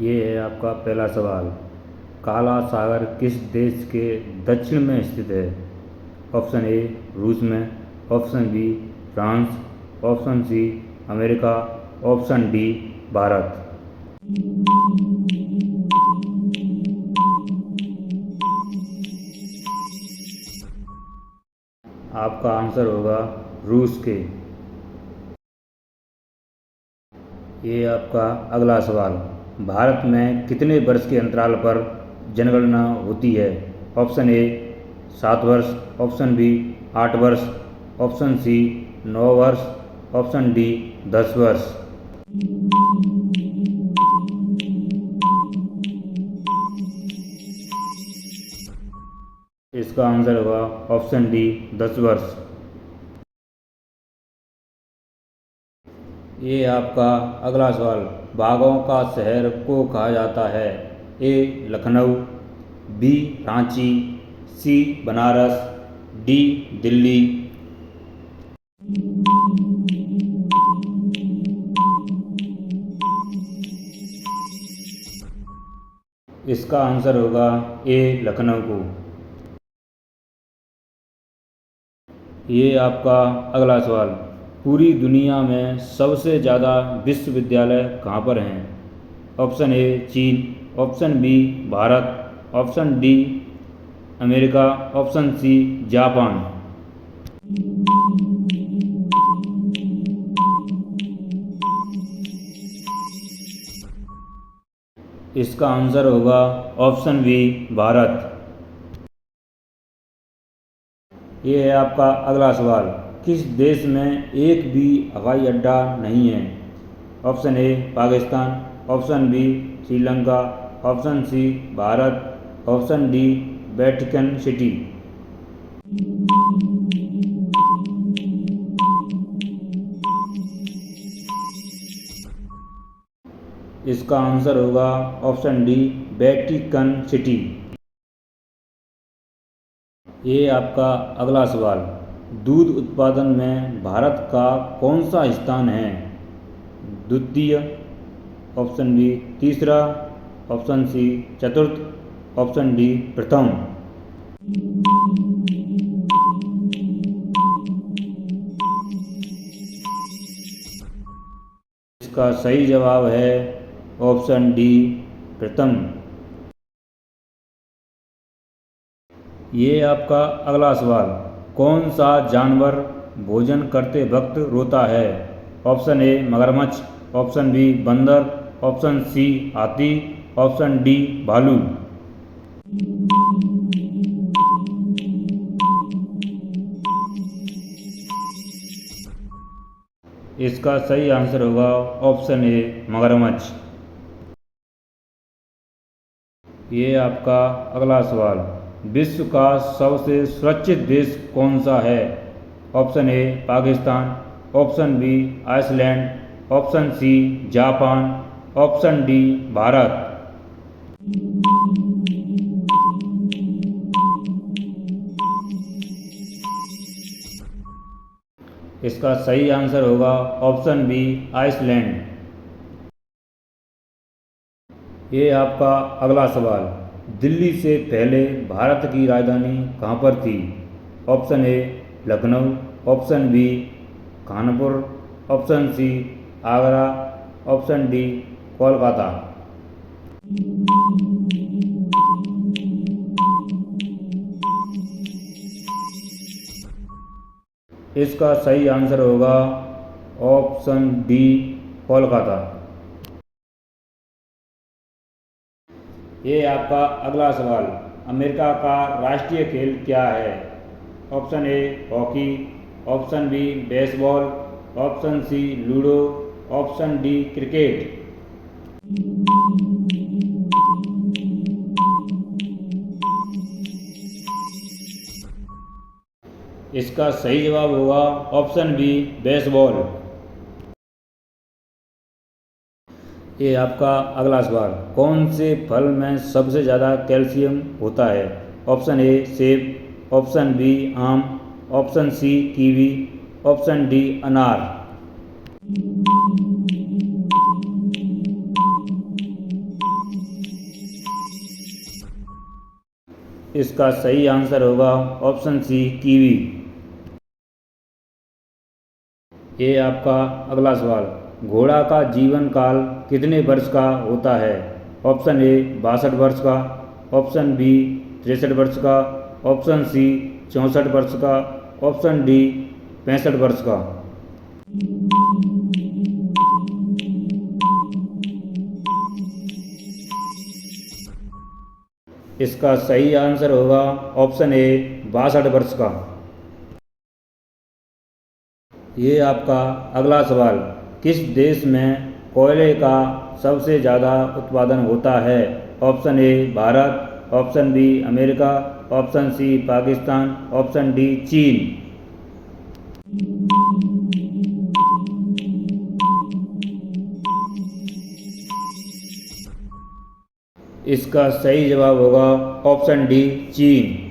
ये है आपका पहला सवाल। काला सागर किस देश के दक्षिण में स्थित है? ऑप्शन ए रूस में, option B France, option C America, option D Bharat. आपका आंसर होगा रूस के। ये आपका अगला सवाल। भारत में कितने वर्ष के अंतराल पर जनगणना होती है? ऑप्शन ए 7 वर्ष, ऑप्शन बी 8 वर्ष, ऑप्शन सी 9 वर्ष, ऑप्शन डी 10 वर्ष। इसका आंसर होगा ऑप्शन डी 10 वर्ष। ये आपका अगला सवाल। बाघों का शहर को कहा जाता है? ए लखनऊ, बी रांची, सी बनारस, डी दिल्ली। इसका आंसर होगा ए लखनऊ को। ये आपका अगला सवाल। पूरी दुनिया में सबसे ज़्यादा विश्वविद्यालय कहाँ पर हैं? ऑप्शन ए चीन, option B Bharat, option D America, option C Japan. इसका आंसर होगा ऑप्शन बी भारत। ये है आपका अगला सवाल। किस देश में एक भी हवाई अड्डा नहीं है? Option A Pakistan, option B Sri Lanka, option C Bharat, option D Vatican City. इसका आंसर होगा ऑप्शन डी वेटिकन सिटी। ये आपका अगला सवाल। दूध उत्पादन में भारत का कौन सा स्थान है? द्वितीय, ऑप्शन बी तीसरा, ऑप्शन सी चतुर्थ, ऑप्शन डी प्रथम। इसका सही जवाब है ऑप्शन डी प्रथम। ये आपका अगला सवाल। कौन सा जानवर भोजन करते वक्त रोता है? ऑप्शन ए मगरमच्छ, ऑप्शन बी बंदर, ऑप्शन सी हाथी, ऑप्शन डी भालू। इसका सही आंसर होगा ऑप्शन ए मगरमच्छ। ये आपका अगला सवाल। विश्व का सबसे सुरक्षित देश कौन सा है? Option A Pakistan, option B Iceland, option C Japan, option D Bharat. इसका सही आंसर होगा ऑप्शन बी आइसलैंड। ये आपका अगला सवाल। दिल्ली से पहले भारत की राजधानी कहाँ पर थी? Option A Lucknow, option B Kanpur, option C Agra, option D Kolkata. इसका सही आंसर होगा ऑप्शन डी कोलकाता। ये आपका अगला सवाल। अमेरिका का राष्ट्रीय खेल क्या है? Option A hockey, option B baseball, option C ludo, option D cricket. इसका सही जवाब होगा ऑप्शन बी बेसबॉल। ये आपका अगला सवाल। कौन से फल में सबसे ज़्यादा कैल्शियम होता है? ऑप्शन ए सेब, ऑप्शन बी आम, option C kiwi, option D अनार। इसका सही आंसर होगा ऑप्शन सी कीवी। ये आपका अगला सवाल, घोड़ा का जीवन काल कितने वर्ष का होता है? ऑप्शन ए 62 वर्ष का, ऑप्शन बी 63 वर्ष का, ऑप्शन सी 64 वर्ष का, ऑप्शन डी 65 वर्ष का। इसका सही आंसर होगा ऑप्शन ए 62 वर्ष का। ये आपका अगला सवाल, किस देश में कोयले का सबसे ज़्यादा उत्पादन होता है? Option A Bharat, option B America, option C Pakistan, option D चीन। इसका सही जवाब होगा ऑप्शन डी चीन।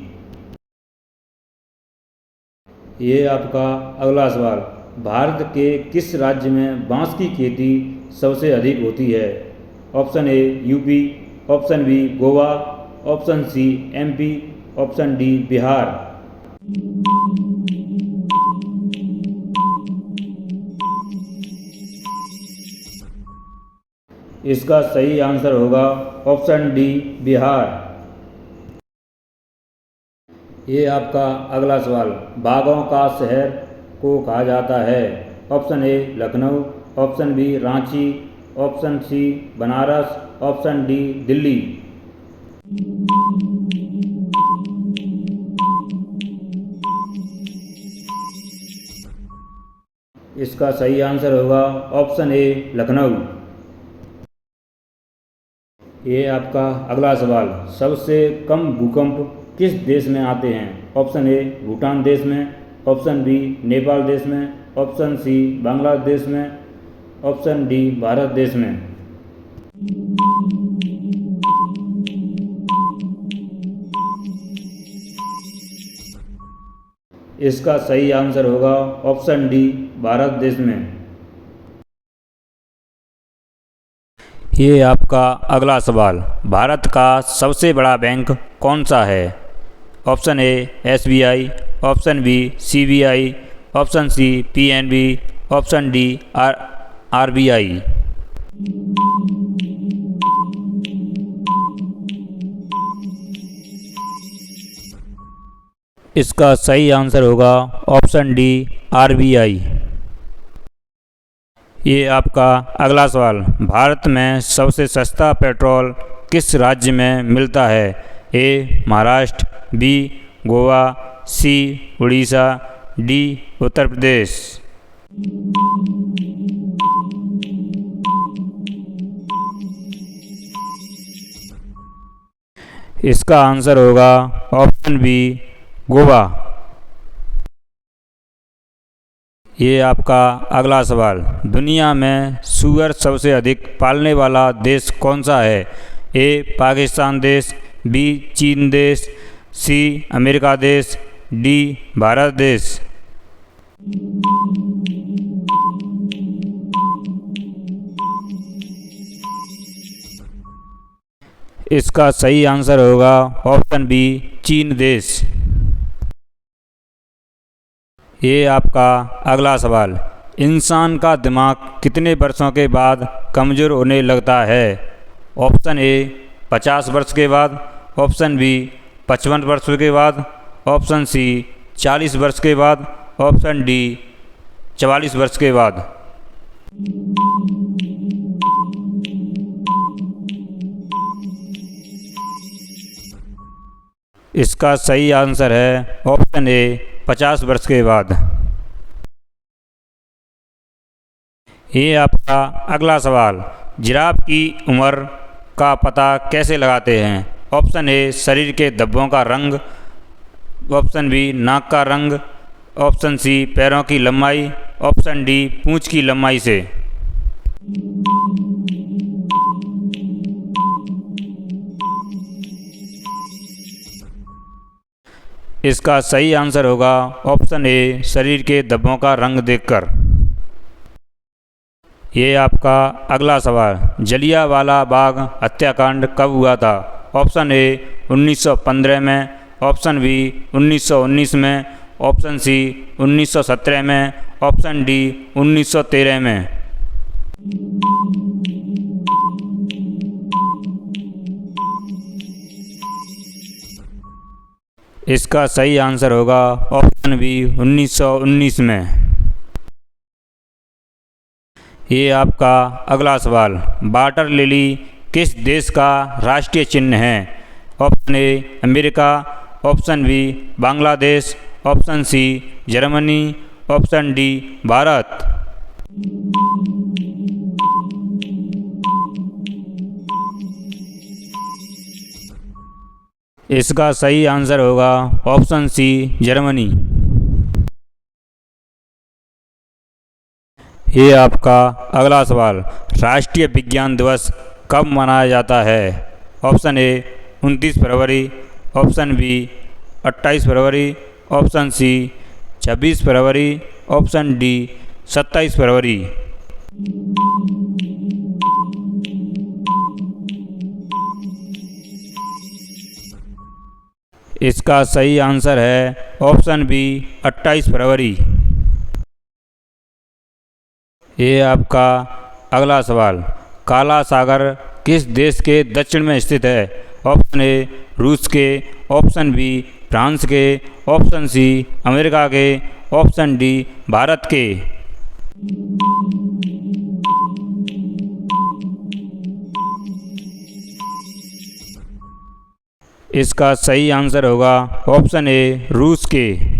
ये आपका अगला सवाल, भारत के किस राज्य में बांस की खेती सबसे अधिक होती है? Option A UP, option B Goa, option C MP, option D Bihar. इसका सही आंसर होगा ऑप्शन डी बिहार। ये आपका अगला सवाल, बाघों का शहर को कहा जाता है? Option A Lucknow, option B Ranchi, option C Banaras, option D Delhi. इसका सही आंसर होगा ऑप्शन ए लखनऊ। ये आपका अगला सवाल, सबसे कम भूकंप किस देश में आते हैं? ऑप्शन ए भूटान देश में, ऑप्शन बी नेपाल देश में, ऑप्शन सी बांग्लादेश में, ऑप्शन डी भारत देश में। इसका सही आंसर होगा ऑप्शन डी भारत देश में। ये आपका अगला सवाल, भारत का सबसे बड़ा बैंक कौन सा है? Option A SBI, option B CBI, option C PNB, option D RBI. इसका सही आंसर होगा ऑप्शन डी आरबीआई। ये आपका अगला सवाल, भारत में सबसे सस्ता पेट्रोल किस राज्य में मिलता है? ए महाराष्ट्र, बी गोवा, सी उड़ीसा, डी उत्तर प्रदेश। इसका आंसर होगा ऑप्शन बी गोवा। ये आपका अगला सवाल, दुनिया में सूअर सबसे अधिक पालने वाला देश कौन सा है? ए पाकिस्तान देश, बी चीन देश, सी अमेरिका देश, डी भारत देश। इसका सही आंसर होगा ऑप्शन बी चीन देश। ये आपका अगला सवाल, इंसान का दिमाग कितने वर्षों के बाद कमज़ोर होने लगता है? ऑप्शन ए 50 वर्ष के बाद, ऑप्शन बी 55 वर्ष के बाद, ऑप्शन सी 40 वर्ष के बाद, ऑप्शन डी 44 वर्ष के बाद। इसका सही आंसर है ऑप्शन ए 50 वर्ष के बाद। ये आपका अगला सवाल, जिराफ की उम्र का पता कैसे लगाते हैं? ऑप्शन ए शरीर के धब्बों का रंग, ऑप्शन बी नाक का रंग, ऑप्शन सी पैरों की लंबाई, ऑप्शन डी पूंछ की लंबाई से। इसका सही आंसर होगा ऑप्शन ए शरीर के धब्बों का रंग देखकर। ये आपका अगला सवाल, जलियांवाला बाग हत्याकांड कब हुआ था? ऑप्शन ए 1915 में, ऑप्शन बी 1919 में, ऑप्शन सी 1917 में, ऑप्शन डी 1913 में। इसका सही आंसर होगा ऑप्शन बी 1919 में। ये आपका अगला सवाल, वाटर लिली किस देश का राष्ट्रीय चिन्ह है? Option A America, option B Bangladesh, option C Germany, option D Bharat. इसका सही आंसर होगा ऑप्शन सी जर्मनी। ये आपका अगला सवाल, राष्ट्रीय विज्ञान दिवस कब मनाया जाता है? ऑप्शन ए 29 फरवरी, ऑप्शन बी 28 फरवरी, ऑप्शन सी 26 फरवरी, ऑप्शन डी 27 फरवरी। इसका सही आंसर है ऑप्शन बी 28 फरवरी। ये आपका अगला सवाल, काला सागर किस देश के दक्षिण में स्थित है? ऑप्शन ए रूस के, ऑप्शन बी फ्रांस के, ऑप्शन सी अमेरिका के, ऑप्शन डी भारत के। इसका सही आंसर होगा ऑप्शन ए रूस के।